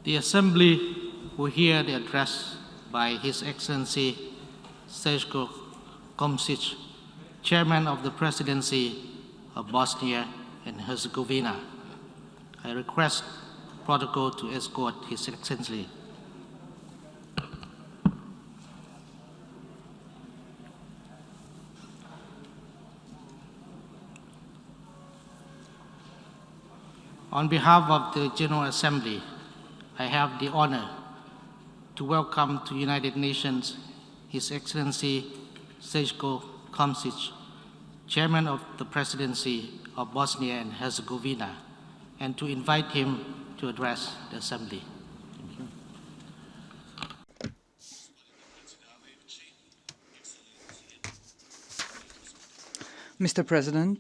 The Assembly will hear the address by His Excellency Željko Komšić, Chairman of the Presidency of Bosnia and Herzegovina. I request protocol to escort His Excellency. On behalf of the General Assembly, I have the honor to welcome to United Nations His Excellency Željko Komšić, Chairman of the Presidency of Bosnia and Herzegovina, and to invite him to address the Assembly. Thank you. Mr. President,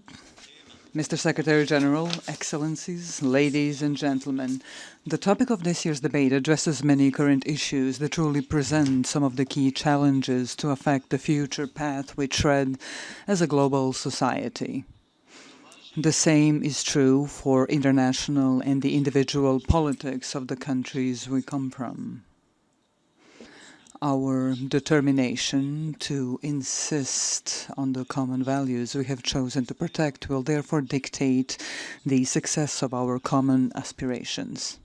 Mr. Secretary General, Excellencies, ladies and gentlemen, the topic of this year's debate addresses many current issues that truly present some of the key challenges to affect the future path we tread as a global society. The same is true for international and the individual politics of the countries we come from. Our determination to insist on the common values we have chosen to protect will therefore dictate the success of our common aspirations.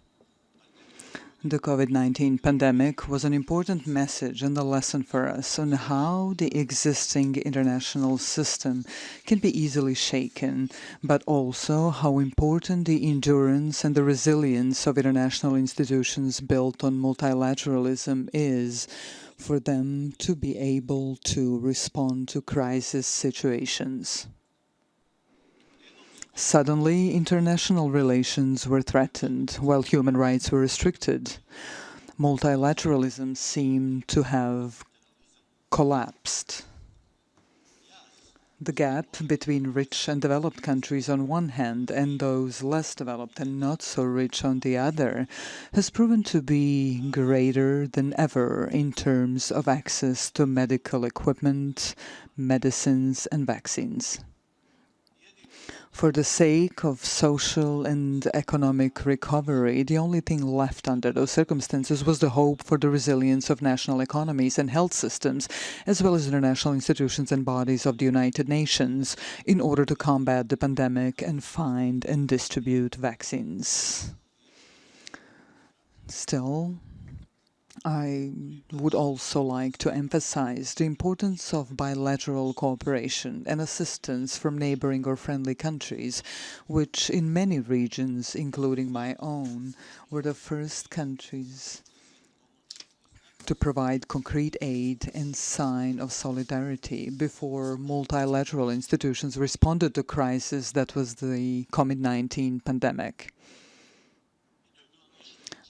The COVID-19 pandemic was an important message and a lesson for us on how the existing international system can be easily shaken, but also how important the endurance and the resilience of international institutions built on multilateralism is for them to be able to respond to crisis situations. Suddenly, international relations were threatened, while human rights were restricted. Multilateralism seemed to have collapsed. The gap between rich and developed countries on one hand and those less developed and not so rich on the other has proven to be greater than ever in terms of access to medical equipment, medicines, and vaccines. For the sake of social and economic recovery, the only thing left under those circumstances was the hope for the resilience of national economies and health systems, as well as international institutions and bodies of the United Nations, in order to combat the pandemic and find and distribute vaccines. Still, I would also like to emphasize the importance of bilateral cooperation and assistance from neighboring or friendly countries, which in many regions, including my own, were the first countries to provide concrete aid and sign of solidarity before multilateral institutions responded to crisis that was the COVID-19 pandemic.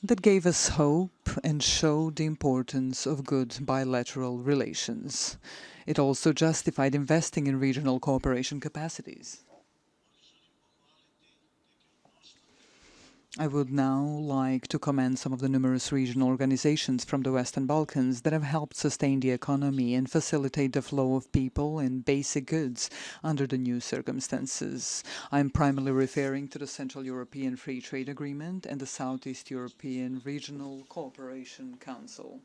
That gave us hope and showed the importance of good bilateral relations. It also justified investing in regional cooperation capacities. I would now like to commend some of the numerous regional organizations from the Western Balkans that have helped sustain the economy and facilitate the flow of people and basic goods under the new circumstances. I'm primarily referring to the Central European Free Trade Agreement and the Southeast European Regional Cooperation Council.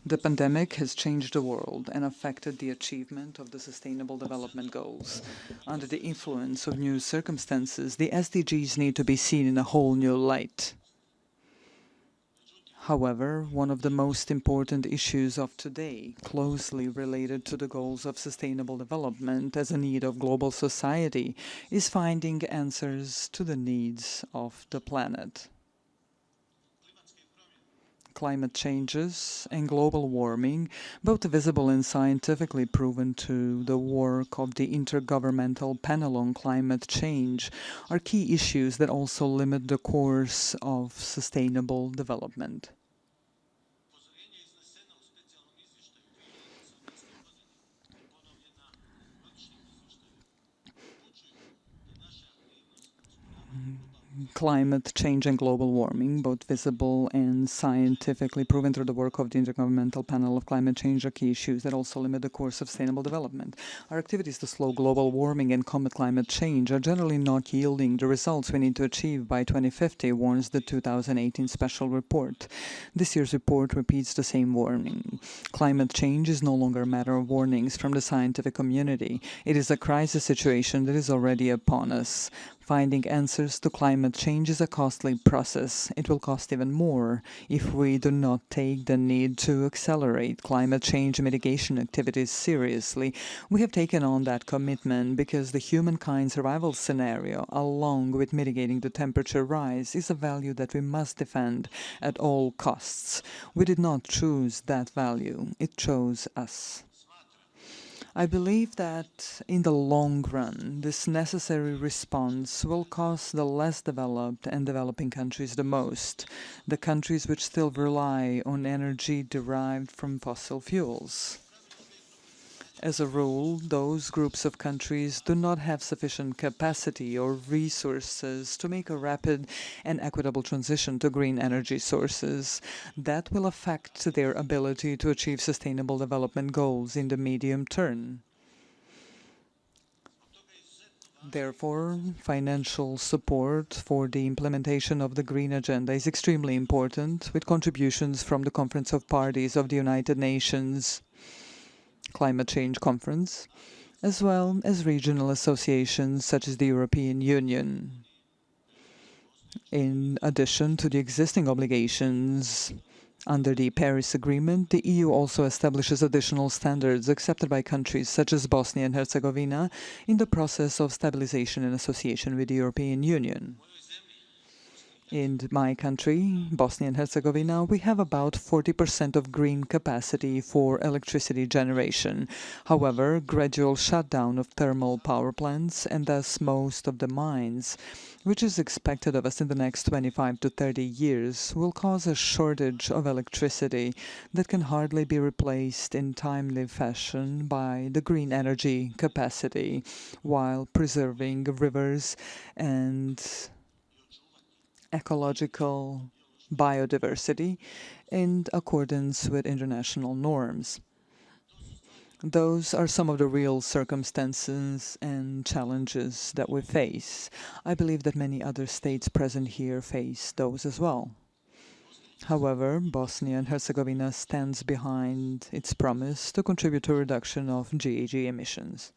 The pandemic has changed the world and affected the achievement of the Sustainable Development Goals. Under the influence of new circumstances, the SDGs need to be seen in a whole new light. However, one of the most important issues of today, closely related to the goals of sustainable development as a need of global society, is finding answers to the needs of the planet. Climate changes and global warming, both visible and scientifically proven to the work of the Intergovernmental Panel on Climate Change, are key issues that also limit the course of sustainable development. climate change and global warming, both visible and scientifically proven through the work of the Intergovernmental Panel of Climate Change, are key issues that also limit the course of sustainable development. Our activities to slow global warming and combat climate change are generally not yielding the results we need to achieve by 2050, warns the 2018 special report. This year's report repeats the same warning. Climate change is no longer a matter of warnings from the scientific community. It is a crisis situation that is already upon us. Finding answers to climate change is a costly process. It will cost even more if we do not take the need to accelerate climate change mitigation activities seriously. We have taken on that commitment because the humankind survival scenario, along with mitigating the temperature rise, is a value that we must defend at all costs. We did not choose that value. It chose us. I believe that in the long run, this necessary response will cost the less developed and developing countries the most, the countries which still rely on energy derived from fossil fuels. As a rule, those groups of countries do not have sufficient capacity or resources to make a rapid and equitable transition to green energy sources. That will affect their ability to achieve sustainable development goals in the medium term. Therefore, financial support for the implementation of the Green Agenda is extremely important, with contributions from the Conference of Parties of the United Nations Climate Change Conference, as well as regional associations such as the European Union. In addition to the existing obligations under the Paris Agreement, the EU also establishes additional standards accepted by countries such as Bosnia and Herzegovina in the process of stabilization and association with the European Union. In my country, Bosnia and Herzegovina, we have about 40% of green capacity for electricity generation. However, gradual shutdown of thermal power plants and thus most of the mines, which is expected of us in the next 25 to 30 years, will cause a shortage of electricity that can hardly be replaced in timely fashion by the green energy capacity, while preserving rivers and ecological biodiversity in accordance with international norms. Those are some of the real circumstances and challenges that we face. I believe that many other states present here face those as well. However, Bosnia and Herzegovina stands behind its promise to contribute to a reduction of GHG emissions.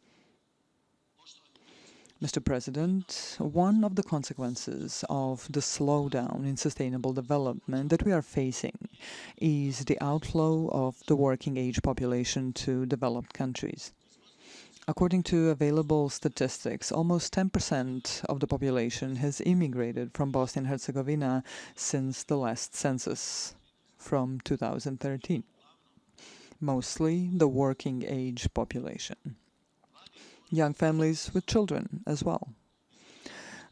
Mr. President, one of the consequences of the slowdown in sustainable development that we are facing is the outflow of the working age population to developed countries. According to available statistics, almost 10% of the population has immigrated from Bosnia and Herzegovina since the last census from 2013, mostly the working age population. Young families with children as well.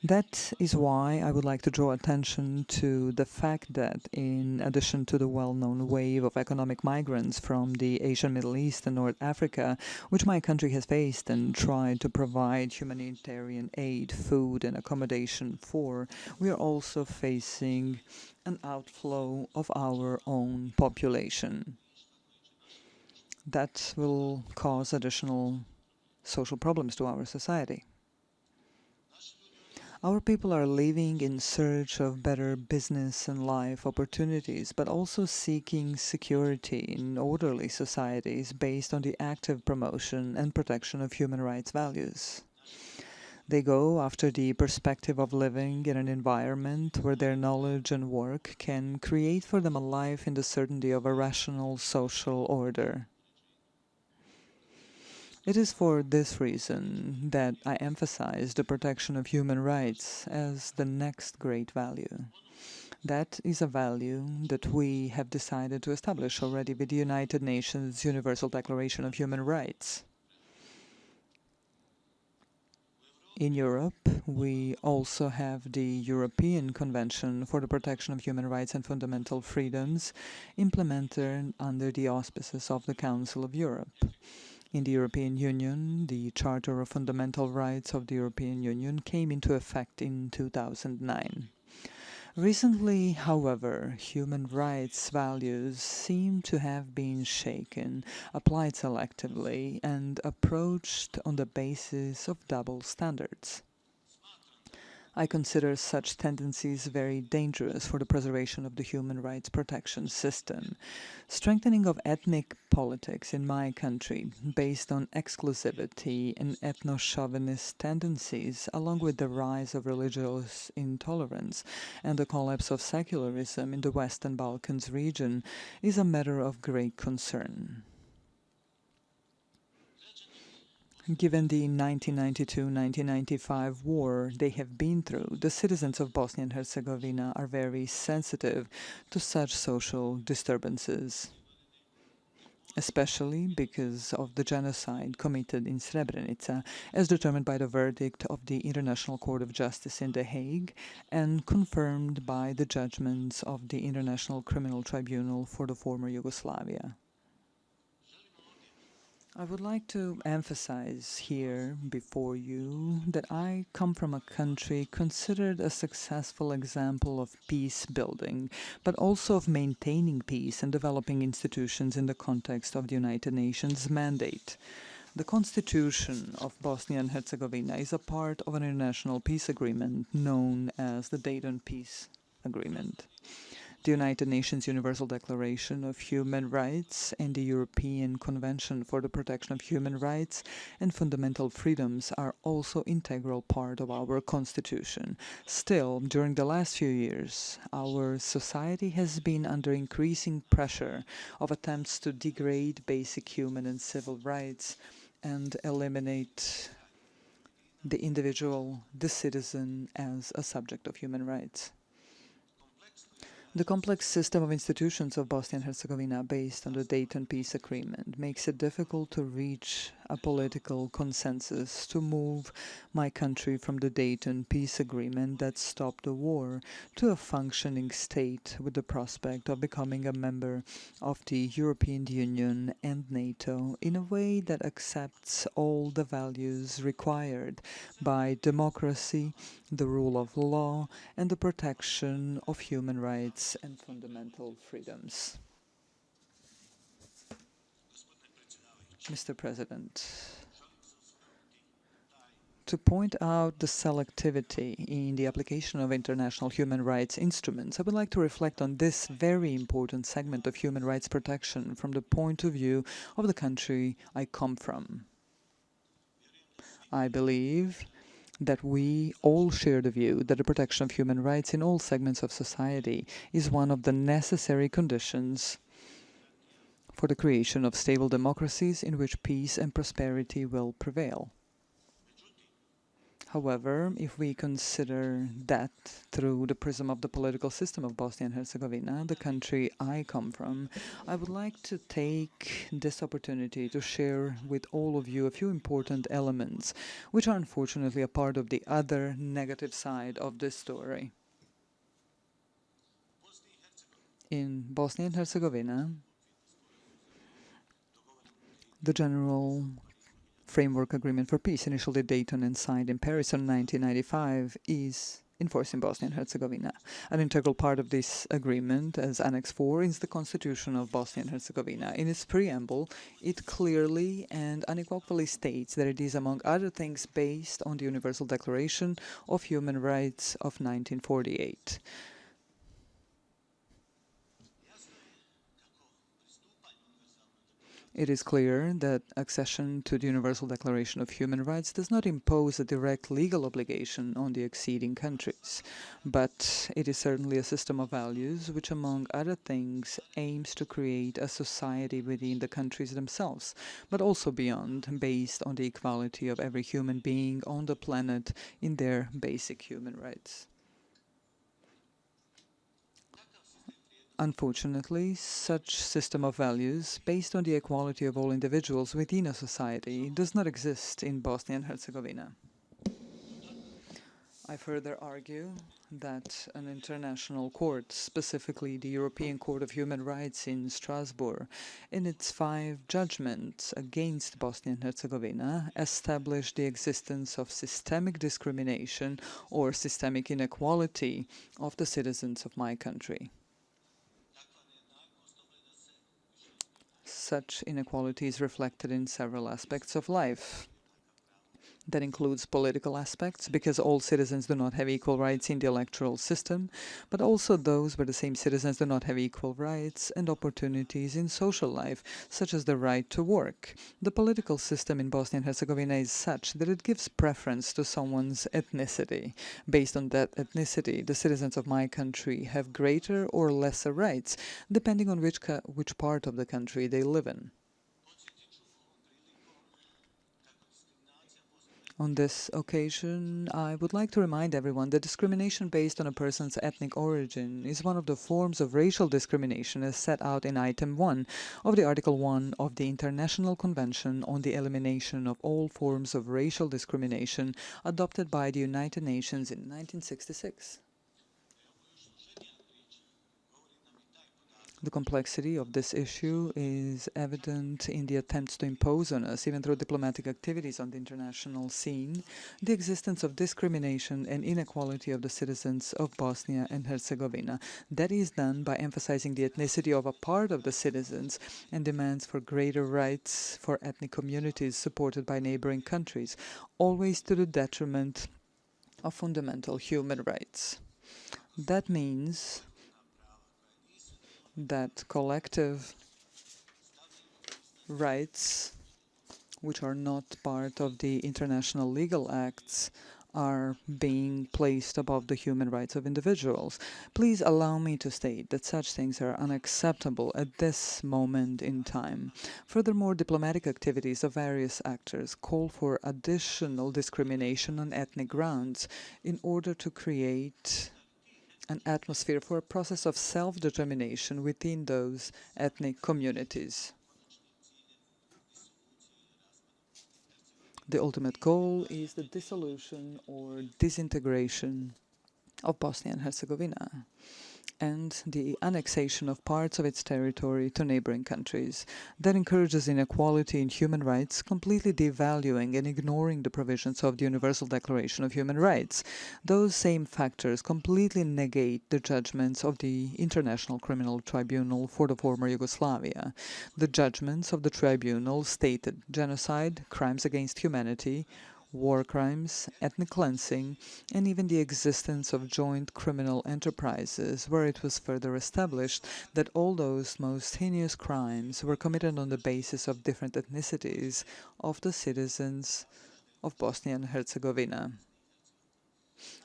That is why I would like to draw attention to the fact that, in addition to the well-known wave of economic migrants from the Asian, Middle East and North Africa, which my country has faced and tried to provide humanitarian aid, food and accommodation for, we are also facing an outflow of our own population. That will cause additional social problems to our society. Our people are living in search of better business and life opportunities, but also seeking security in orderly societies based on the active promotion and protection of human rights values. They go after the perspective of living in an environment where their knowledge and work can create for them a life in the certainty of a rational social order. It is for this reason that I emphasize the protection of human rights as the next great value. That is a value that we have decided to establish already with the United Nations Universal Declaration of Human Rights. In Europe, we also have the European Convention for the Protection of Human Rights and Fundamental Freedoms, implemented under the auspices of the Council of Europe. In the European Union, the Charter of Fundamental Rights of the European Union came into effect in 2009. Recently, however, human rights values seem to have been shaken, applied selectively, and approached on the basis of double standards. I consider such tendencies very dangerous for the preservation of the human rights protection system. Strengthening of ethnic politics in my country, based on exclusivity and ethno-chauvinist tendencies, along with the rise of religious intolerance and the collapse of secularism in the Western Balkans region, is a matter of great concern. Given the 1992-1995 war they have been through, the citizens of Bosnia and Herzegovina are very sensitive to such social disturbances, especially because of the genocide committed in Srebrenica, as determined by the verdict of the International Court of Justice in The Hague and confirmed by the judgments of the International Criminal Tribunal for the former Yugoslavia. I would like to emphasize here before you that I come from a country considered a successful example of peace building, but also of maintaining peace and developing institutions in the context of the United Nations mandate. The Constitution of Bosnia and Herzegovina is a part of an international peace agreement known as the Dayton Peace Agreement. The United Nations Universal Declaration of Human Rights and the European Convention for the Protection of Human Rights and Fundamental Freedoms are also integral part of our Constitution. Still, during the last few years, our society has been under increasing pressure of attempts to degrade basic human and civil rights and eliminate the individual, the citizen, as a subject of human rights. The complex system of institutions of Bosnia and Herzegovina based on the Dayton Peace Agreement makes it difficult to reach a political consensus to move my country from the Dayton Peace Agreement that stopped the war to a functioning state with the prospect of becoming a member of the European Union and NATO in a way that accepts all the values required by democracy, the rule of law, and the protection of human rights and fundamental freedoms. Mr. President, to point out the selectivity in the application of international human rights instruments, I would like to reflect on this very important segment of human rights protection from the point of view of the country I come from. I believe that we all share the view that the protection of human rights in all segments of society is one of the necessary conditions for the creation of stable democracies in which peace and prosperity will prevail. However, if we consider that through the prism of the political system of Bosnia and Herzegovina, the country I come from, I would like to take this opportunity to share with all of you a few important elements, which are unfortunately a part of the other negative side of this story. In Bosnia and Herzegovina, the General Framework Agreement for Peace, initially Dayton and signed in Paris in 1995, is in force in Bosnia and Herzegovina. An integral part of this agreement, as Annex 4, is the Constitution of Bosnia and Herzegovina. In its preamble, it clearly and unequivocally states that it is, among other things, based on the Universal Declaration of Human Rights of 1948. It is clear that accession to the Universal Declaration of Human Rights does not impose a direct legal obligation on the acceding countries, but it is certainly a system of values which, among other things, aims to create a society within the countries themselves, but also beyond, based on the equality of every human being on the planet in their basic human rights. Unfortunately, such system of values, based on the equality of all individuals within a society, does not exist in Bosnia and Herzegovina. I further argue that an international court, specifically the European Court of Human Rights in Strasbourg, in its 5 judgments against Bosnia and Herzegovina, established the existence of systemic discrimination or systemic inequality of the citizens of my country. Such inequality is reflected in several aspects of life. That includes political aspects, because all citizens do not have equal rights in the electoral system, but also those where the same citizens do not have equal rights and opportunities in social life, such as the right to work. The political system in Bosnia and Herzegovina is such that it gives preference to someone's ethnicity. Based on that ethnicity, the citizens of my country have greater or lesser rights, depending on which part of the country they live in. On this occasion, I would like to remind everyone that discrimination based on a person's ethnic origin is one of the forms of racial discrimination as set out in Item 1 of the Article 1 of the International Convention on the Elimination of All Forms of Racial Discrimination, adopted by the United Nations in 1966. The complexity of this issue is evident in the attempts to impose on us, even through diplomatic activities on the international scene, the existence of discrimination and inequality of the citizens of Bosnia and Herzegovina. That is done by emphasizing the ethnicity of a part of the citizens and demands for greater rights for ethnic communities supported by neighboring countries, always to the detriment of fundamental human rights. That means that collective rights, which are not part of the international legal acts, are being placed above the human rights of individuals. Please allow me to state that such things are unacceptable at this moment in time. Furthermore, diplomatic activities of various actors call for additional discrimination on ethnic grounds in order to create an atmosphere for a process of self-determination within those ethnic communities. The ultimate goal is the dissolution or disintegration of Bosnia and Herzegovina and the annexation of parts of its territory to neighboring countries. That encourages inequality in human rights, completely devaluing and ignoring the provisions of the Universal Declaration of Human Rights. Those same factors completely negate the judgments of the International Criminal Tribunal for the former Yugoslavia. The judgments of the tribunal stated genocide, crimes against humanity, war crimes, ethnic cleansing, and even the existence of joint criminal enterprises, where it was further established that all those most heinous crimes were committed on the basis of different ethnicities of the citizens of Bosnia and Herzegovina.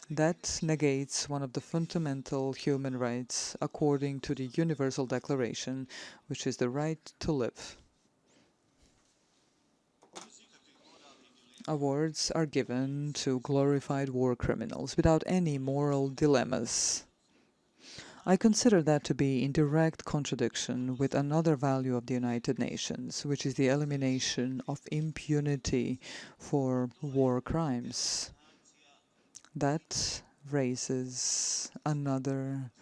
That negates one of the fundamental human rights according to the Universal Declaration, which is the right to live. Awards are given to glorified war criminals without any moral dilemmas. I consider that to be in direct contradiction with another value of the United Nations, which is the elimination of impunity for war crimes. That raises another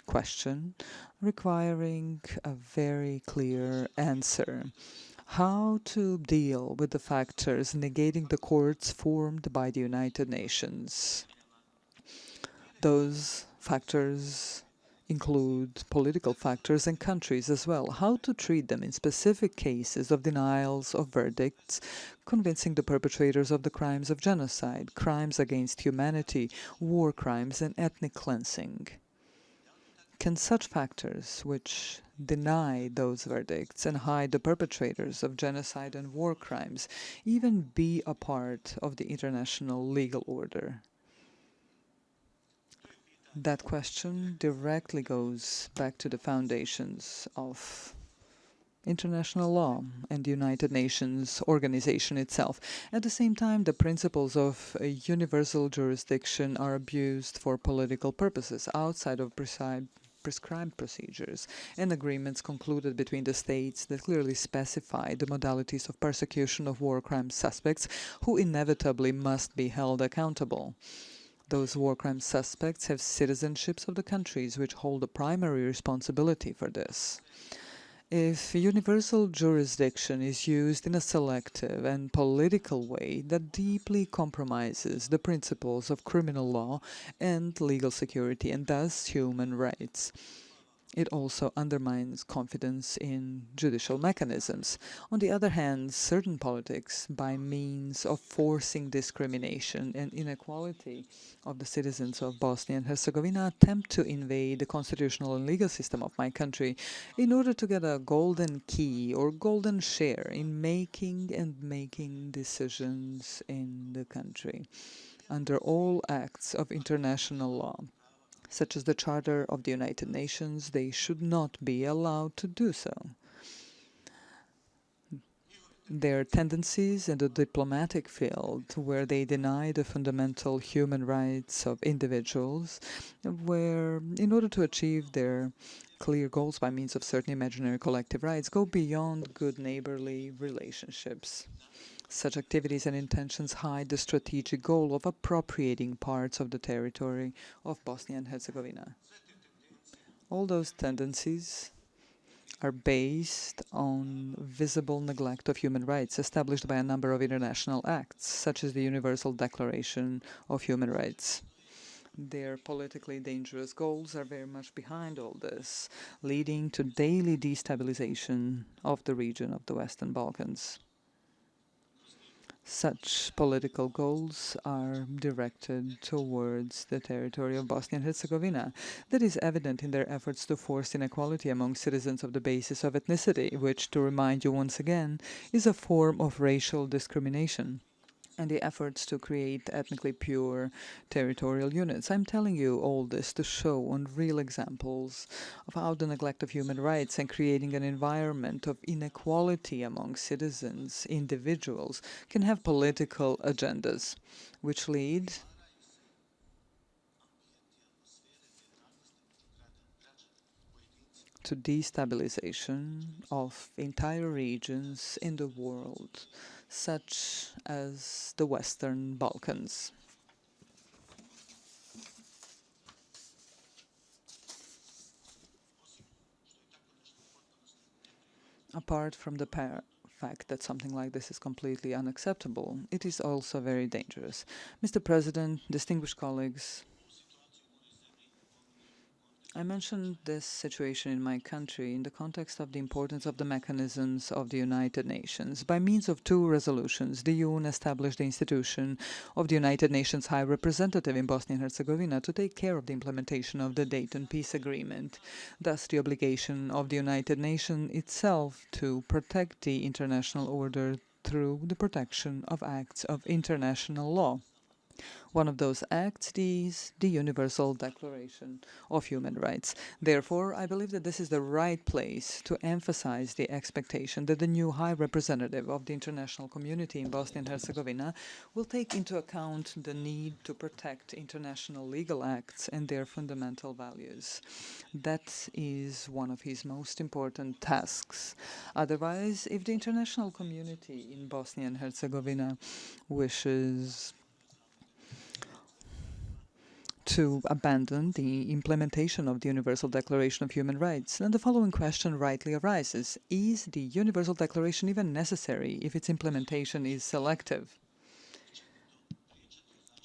question requiring a very clear answer. How to deal with the factors negating the courts formed by the United Nations. Those factors include political factors and countries as well. How to treat them in specific cases of denials of verdicts, convincing the perpetrators of the crimes of genocide, crimes against humanity, war crimes, and ethnic cleansing. Can such factors, which deny those verdicts and hide the perpetrators of genocide and war crimes, even be a part of the international legal order? That question directly goes back to the foundations of international law and the United Nations organization itself. At the same time, the principles of a universal jurisdiction are abused for political purposes outside of prescribed procedures and agreements concluded between the states that clearly specify the modalities of persecution of war crime suspects who inevitably must be held accountable. Those war crime suspects have citizenships of the countries which hold the primary responsibility for this. If universal jurisdiction is used in a selective and political way, that deeply compromises the principles of criminal law and legal security, and thus human rights. It also undermines confidence in judicial mechanisms. On the other hand, certain politics, by means of forcing discrimination and inequality of the citizens of Bosnia and Herzegovina, attempt to invade the constitutional and legal system of my country in order to get a golden key or golden share in making decisions in the country under all acts of international law, such as the Charter of the United Nations. They should not be allowed to do so. Their tendencies in the diplomatic field, where they deny the fundamental human rights of individuals, where, in order to achieve their clear goals by means of certain imaginary collective rights, go beyond good neighborly relationships. Such activities and intentions hide the strategic goal of appropriating parts of the territory of Bosnia and Herzegovina. All those tendencies are based on visible neglect of human rights established by a number of international acts, such as the Universal Declaration of Human Rights. Their politically dangerous goals are very much behind all this, leading to daily destabilization of the region of the Western Balkans. Such political goals are directed towards the territory of Bosnia and Herzegovina. That is evident in their efforts to force inequality among citizens of the basis of ethnicity, which, to remind you once again, is a form of racial discrimination, and the efforts to create ethnically pure territorial units. I'm telling you all this to show on real examples of how the neglect of human rights and creating an environment of inequality among citizens, individuals, can have political agendas, which lead to destabilization of entire regions in the world, such as the Western Balkans. Apart from the fact that something like this is completely unacceptable, it is also very dangerous. Mr. President, distinguished colleagues, I mentioned this situation in my country in the context of the importance of the mechanisms of the United Nations. By means of two resolutions, the UN established the institution of the United Nations High Representative in Bosnia and Herzegovina to take care of the implementation of the Dayton Peace Agreement, thus the obligation of the United Nations itself to protect the international order through the protection of acts of international law. One of those acts is the Universal Declaration of Human Rights. Therefore, I believe that this is the right place to emphasize the expectation that the new High Representative of the international community in Bosnia and Herzegovina will take into account the need to protect international legal acts and their fundamental values. That is one of his most important tasks. Otherwise, if the international community in Bosnia and Herzegovina wishes to abandon the implementation of the Universal Declaration of Human Rights, then the following question rightly arises. Is the Universal Declaration even necessary if its implementation is selective?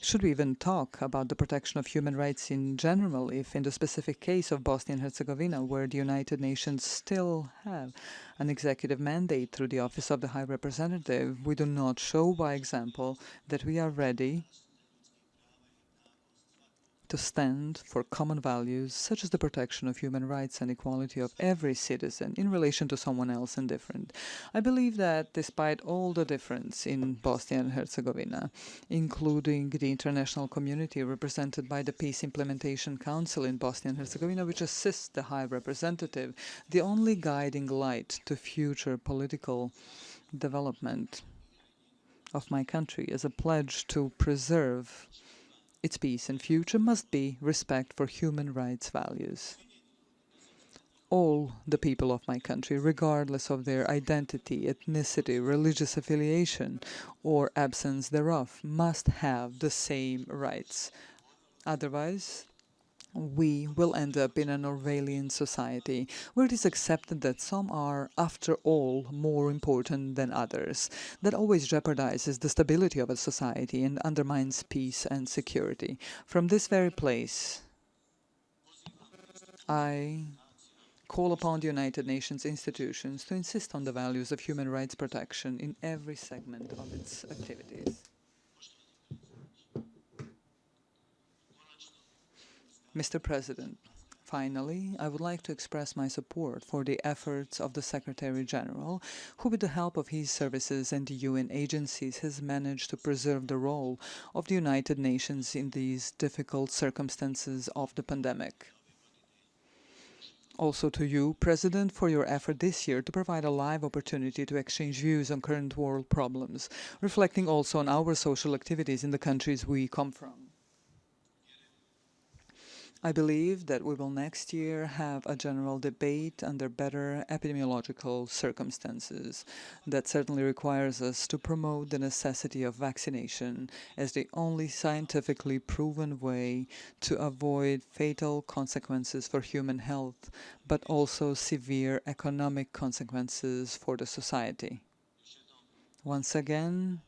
Should we even talk about the protection of human rights in general if, in the specific case of Bosnia and Herzegovina, where the United Nations still have an executive mandate through the Office of the High Representative, we do not show by example that we are ready to stand for common values such as the protection of human rights and equality of every citizen in relation to someone else indifferent. I believe that despite all the difference in Bosnia and Herzegovina, including the international community represented by the Peace Implementation Council in Bosnia and Herzegovina, which assists the High Representative, the only guiding light to future political development of my country as a pledge to preserve its peace and future must be respect for human rights values. All the people of my country, regardless of their identity, ethnicity, religious affiliation, or absence thereof, must have the same rights. Otherwise, we will end up in an Orwellian society where it is accepted that some are, after all, more important than others. That always jeopardizes the stability of a society and undermines peace and security. From this very place, I call upon the United Nations institutions to insist on the values of human rights protection in every segment of its activities. Mr. President, finally, I would like to express my support for the efforts of the Secretary-General, who with the help of his services and the UN agencies has managed to preserve the role of the United Nations in these difficult circumstances of the pandemic. Also to you, President, for your effort this year to provide a live opportunity to exchange views on current world problems, reflecting also on our social activities in the countries we come from. I believe that we will next year have a general debate under better epidemiological circumstances. That certainly requires us to promote the necessity of vaccination as the only scientifically proven way to avoid fatal consequences for human health, but also severe economic consequences for the society. Once again,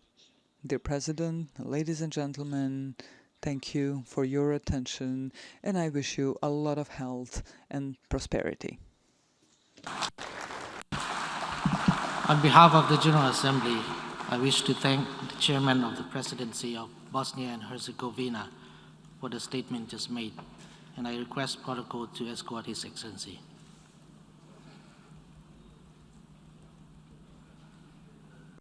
dear President, ladies and gentlemen, thank you for your attention, and I wish you a lot of health and prosperity. On behalf of the General Assembly, I wish to thank the Chairman of the Presidency of Bosnia and Herzegovina for the statement just made, and I request protocol to escort His Excellency.